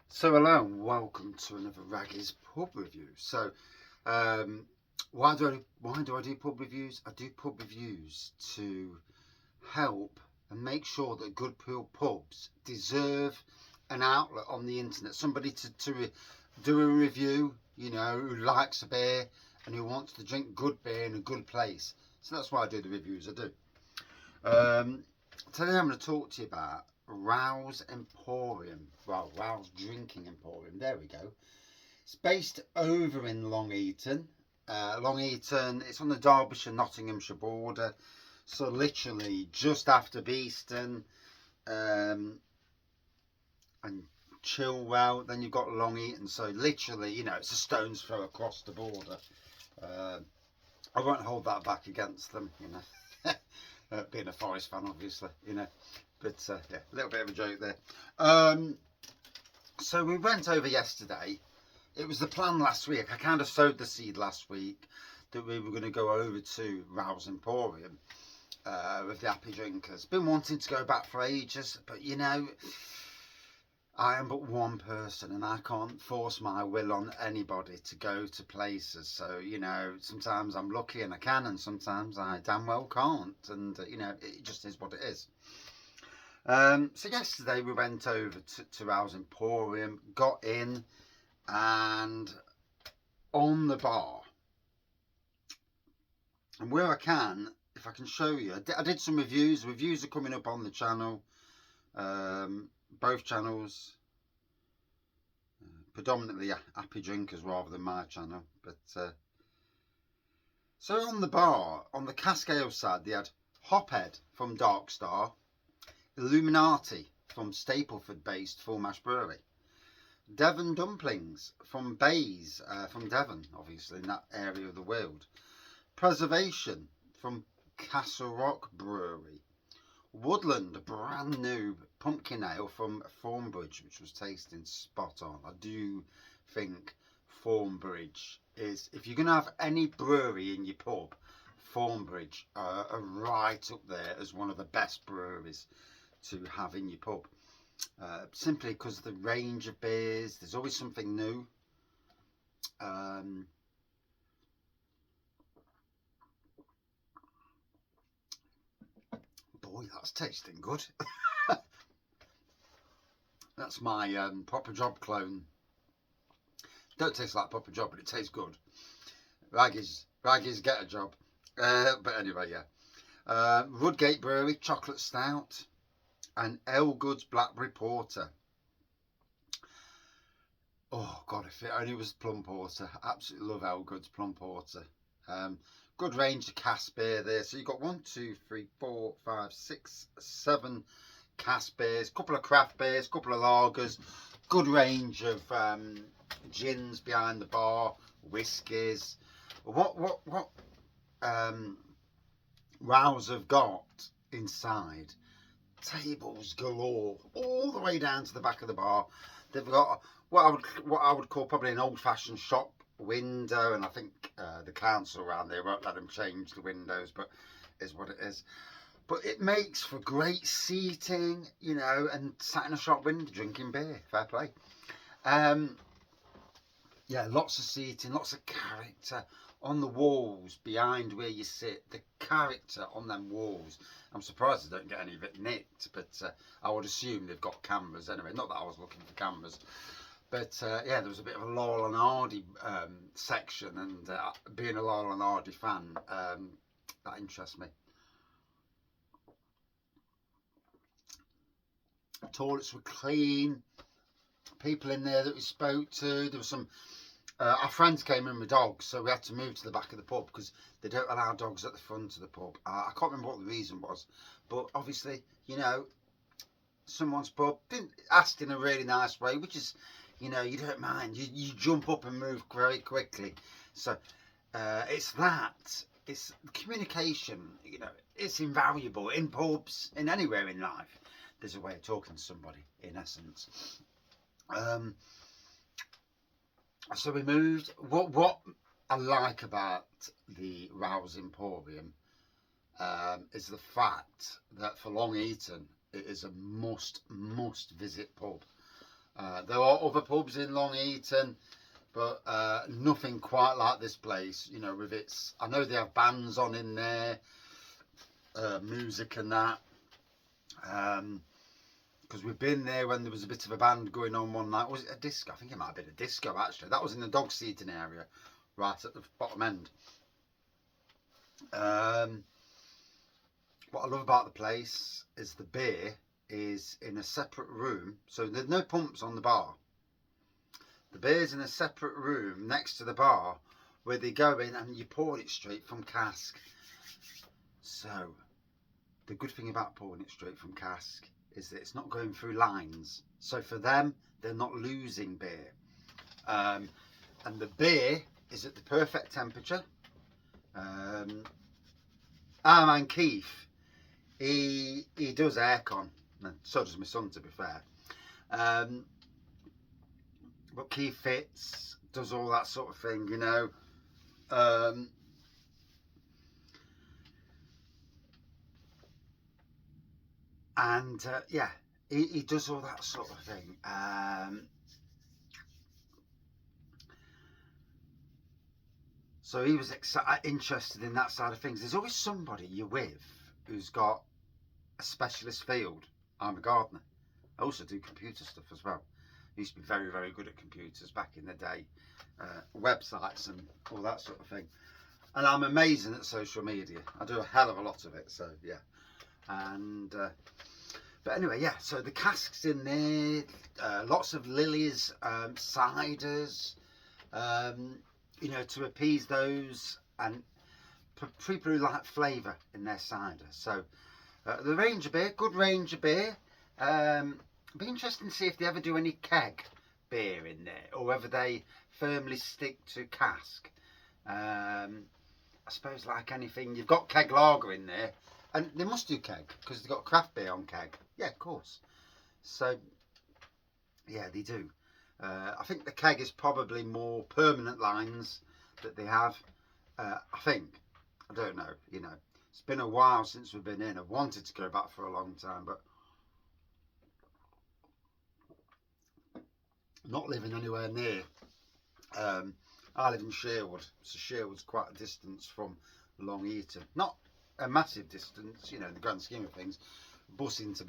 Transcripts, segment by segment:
So hello and welcome to another Raggy's pub review. Why do I do pub reviews? I do pub reviews to help and make sure that good pubs deserve an outlet on the internet. Somebody to do a review, who likes a beer and who wants to drink good beer in a good place. So that's why I do the reviews I do. Today I'm going to talk to you about Rowells Emporium. Well, Rowells Drinking Emporium. There we go. It's based over in Long Eaton. Long Eaton, it's on the Derbyshire-Nottinghamshire border. So literally just after Beeston and Chilwell, then you've got Long Eaton. So literally, it's a stone's throw across the border. I won't hold that back against them, being a Forest fan, obviously, But yeah, a little bit of a joke there. So we went over yesterday. It was the plan last week. I kind of sowed the seed last week that we were going to go over to Rowells Emporium with the happy drinkers. Been wanting to go back for ages, but I am but one person and I can't force my will on anybody to go to places. So, sometimes I'm lucky and I can, and sometimes I damn well can't. And, it just is what it is. So yesterday we went over to Rowells Emporium, got in, and on the bar, and where I can, if I can show you, I did some reviews. Reviews are coming up on the channel, both channels, predominantly happy drinkers rather than my channel. But so on the bar, on the cask ale side, they had Hophead from Dark Star, Illuminati from Stapleford-based Full Mash Brewery, Devon Dumplings from Bays, from Devon, obviously, in that area of the world, Preservation from Castle Rock Brewery, Woodland, a brand new pumpkin ale from Thornbridge, which was tasting spot on. I do think Thornbridge is, if you're going to have any brewery in your pub, Thornbridge are right up there as one of the best breweries to have in your pub, simply because of the range of beers. There's always something new. Boy, that's tasting good. That's my Proper Job clone. Don't taste like Proper Job, but it tastes good. Raggy's get a job. But anyway, yeah. Rudgate Brewery Chocolate Stout and Elgood's Blackberry Porter. Oh God, if it only was plum porter. Absolutely love Elgood's plum porter. Good range of cask beer there. So you've got 1, 2, 3, 4, 5, 6, 7 cask beers, couple of craft beers, couple of lagers, good range of gins behind the bar, whiskies. What Rowells have got inside, tables galore, all the way down to the back of the bar. They've got what I would call probably an old-fashioned shop window, and I think the council around there won't let them change the windows, but is what it is. But it makes for great seating, and sat in a shop window drinking beer. Fair play. Yeah, lots of seating, lots of character on the walls behind where you sit. The character on them walls. I'm surprised they don't get any of it nicked, but I would assume they've got cameras anyway. Not that I was looking for cameras. But yeah, there was a bit of a Laurel and Hardy section, and being a Laurel and Hardy fan, that interests me. Toilets were clean. People in there that we spoke to. There was some. Our friends came in with dogs, so we had to move to the back of the pub because they don't allow dogs at the front of the pub. I can't remember what the reason was, but obviously, someone's pub, asked in a really nice way, which is, you don't mind. You jump up and move very quickly. So it's communication. It's invaluable in pubs, in anywhere in life. There's a way of talking to somebody, in essence. So we moved. What I like about the Rowells Emporium is the fact that for Long Eaton it is a must visit pub. There are other pubs in Long Eaton, but nothing quite like this place, you know, with its, I know they have bands on in there, music and that, because we've been there when there was a bit of a band going on one night. Was it a disco? I think it might have been a disco actually. That was in the dog seating area, right at the bottom end. What I love about the place is the beer is in a separate room, so there's no pumps on the bar. The beer's in a separate room next to the bar where they go in and you pour it straight from cask. So the good thing about pouring it straight from cask is that it's not going through lines. So for them, they're not losing beer. And the beer is at the perfect temperature. Our man Keith, he does aircon, and so does my son, to be fair. But Keith fits, does all that sort of thing, you know. Yeah, he does all that sort of thing. So he was interested in that side of things. There's always somebody you're with who's got a specialist field. I'm a gardener. I also do computer stuff as well. I used to be very, very good at computers back in the day. Websites and all that sort of thing. And I'm amazing at social media. I do a hell of a lot of it, so yeah. And but anyway, yeah, so the casks in there, lots of lilies, ciders, you know, to appease those, and people who like flavour in their cider. So the range of beer, good range of beer. It'd be interesting to see if they ever do any keg beer in there, or whether they firmly stick to cask. I suppose like anything, you've got keg lager in there, and they must do keg because they've got craft beer on keg. Yeah, of course. So yeah, they do. I think the keg is probably more permanent lines that they have. I think. I don't know, you know. It's been a while since we've been in. I've wanted to go back for a long time, but not living anywhere near. I live in Sherwood, so Sherwood's quite a distance from Long Eaton. Not a massive distance, you know, in the grand scheme of things. Bus into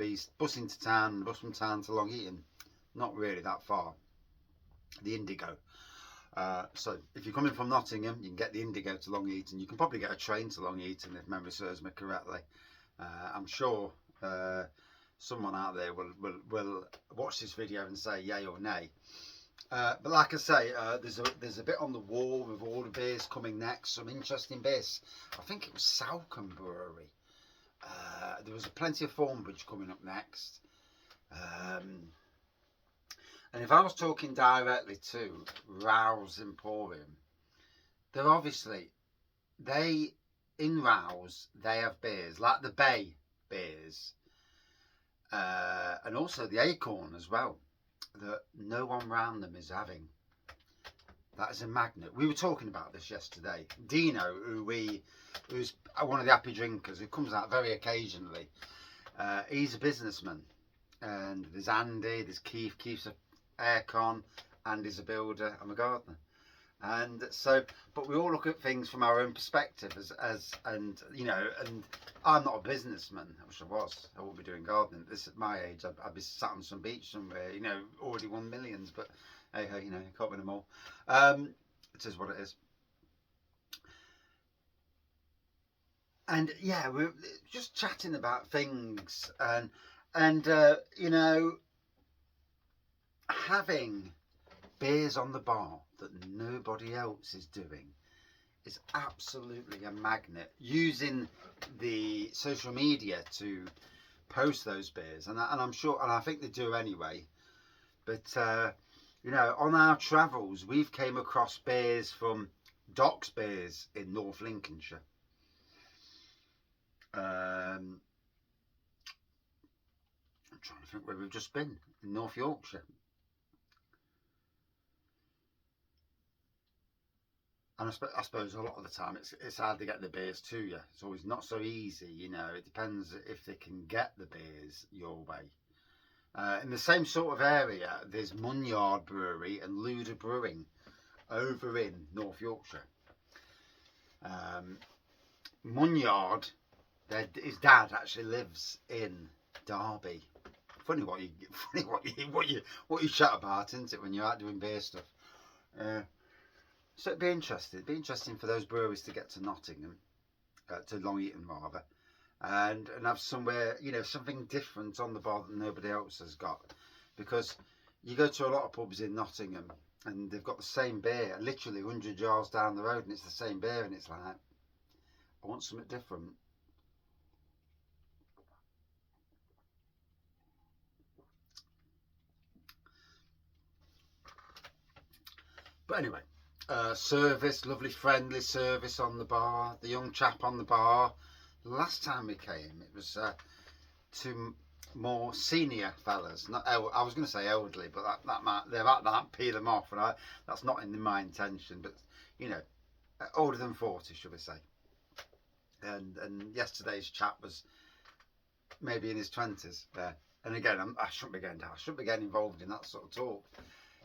town, bus from town to Long Eaton, not really that far. The Indigo. So if you're coming from Nottingham, you can get the Indigo to Long Eaton. You can probably get a train to Long Eaton if memory serves me correctly. I'm sure someone out there will watch this video and say yay or nay. But like I say, there's a bit on the wall with all the beers coming next. Some interesting beers. I think it was Salcombe Brewery. There was plenty of Thornbridge coming up next. And if I was talking directly to Rowells Emporium, they're obviously, in Rowells, they have beers, like the Bay beers, and also the Acorn as well, that no one round them is having. That is a magnet. We were talking about this yesterday. Dino, who's one of the happy drinkers, who comes out very occasionally, he's a businessman. And there's Andy, there's Keith. Keith's a aircon, Andy's a builder, I'm a gardener. And so, but we all look at things from our own perspective and you know, and I'm not a businessman. I wish I was. I wouldn't be doing gardening. This at my age, I'd be sat on some beach somewhere, you know, already won millions, but hey, you know, you can't win them all. It is what it is. And yeah, we're just chatting about things and you know, having beers on the bar that nobody else is doing is absolutely a magnet. Using the social media to post those beers, and I'm sure, and I think they do anyway, but you know, on our travels we've came across beers from Docks Beers in North Lincolnshire. I'm trying to think where we've just been, in North Yorkshire. And I suppose a lot of the time it's hard to get the beers to you. It's always not so easy, you know. It depends if they can get the beers your way. In the same sort of area, there's Munyard Brewery and Luda Brewing over in North Yorkshire. Munyard, his dad actually lives in Derby. Funny what you chat about, isn't it, when you're out doing beer stuff? So it'd be interesting. It'd be interesting for those breweries to get to Nottingham, to Long Eaton rather, and have somewhere, you know, something different on the bar that nobody else has got. Because you go to a lot of pubs in Nottingham and they've got the same beer, literally 100 yards down the road, and it's the same beer, and it's like, I want something different. But anyway, service, lovely friendly service on the bar, the young chap on the bar. Last time we came, it was two more senior fellas. Not I was going to say elderly, but that might pee them off, and that's not in my intention. But you know, older than 40, should we say? And yesterday's chap was maybe in his 20s. And again, I shouldn't be getting involved in that sort of talk.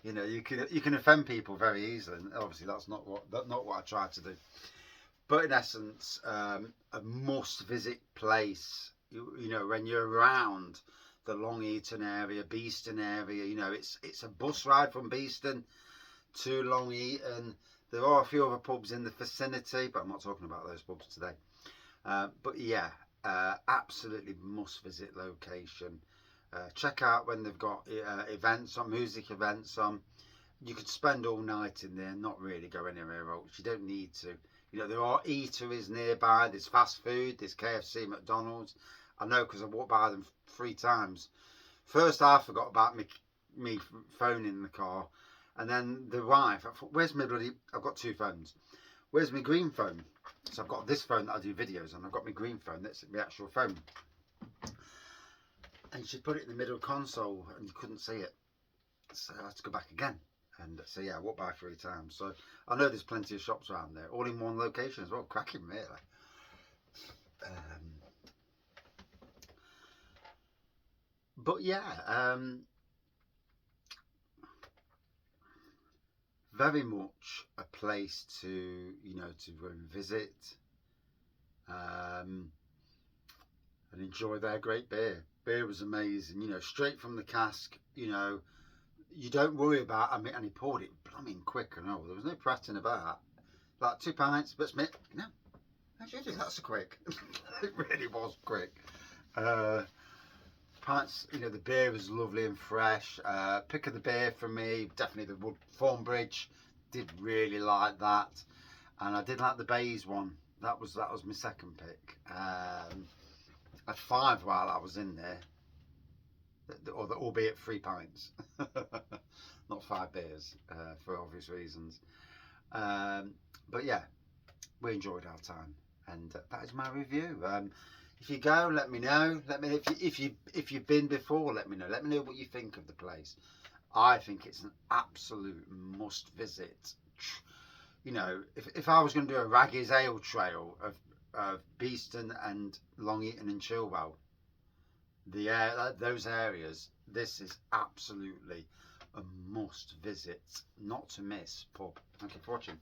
You know, you can offend people very easily, and obviously that's not what I try to do. But in essence, a must-visit place. You know, when you're around the Long Eaton area, Beeston area, you know, it's a bus ride from Beeston to Long Eaton. There are a few other pubs in the vicinity, but I'm not talking about those pubs today. But yeah, absolutely must-visit location. Check out when they've got events on, music events on. You could spend all night in there, not really go anywhere else. You don't need to. You know, there are eateries nearby. There's fast food. There's KFC, McDonald's. I know because I walked by them 3 times. First, I forgot about me phone in the car, and then the wife. I thought, where's my bloody? I've got 2 phones. Where's my green phone? So I've got this phone that I do videos on. I've got my green phone. That's my actual phone. And she put it in the middle console and you couldn't see it. So I had to go back again. And so yeah, I walked by 3 times. So I know there's plenty of shops around there, all in one location as well. Cracking, really. But yeah, very much a place to, you know, to go and visit, and enjoy their great beer. Beer was amazing, you know, straight from the cask. You know, you don't worry about. I mean, and he poured it blooming quick and all. There was no prattling about. Like 2 pints, but Smith, no, how'd you do that so quick? It really was quick. Pints, you know, the beer was lovely and fresh. Pick of the beer for me, definitely the Wood Thornbridge. Did really like that, and I did like the Bays one. That was my second pick. I had 5 while I was in there, albeit 3 pints, not 5 beers, for obvious reasons. But yeah, we enjoyed our time, and that is my review. If you go, let me know. Let me if you've been before. Let me know. Let me know what you think of the place. I think it's an absolute must visit. You know, if I was going to do a Ragg's Ale trail of Beeston and Long Eaton and Chilwell, those areas, this is absolutely a must visit, not to miss pub. Thank you for watching.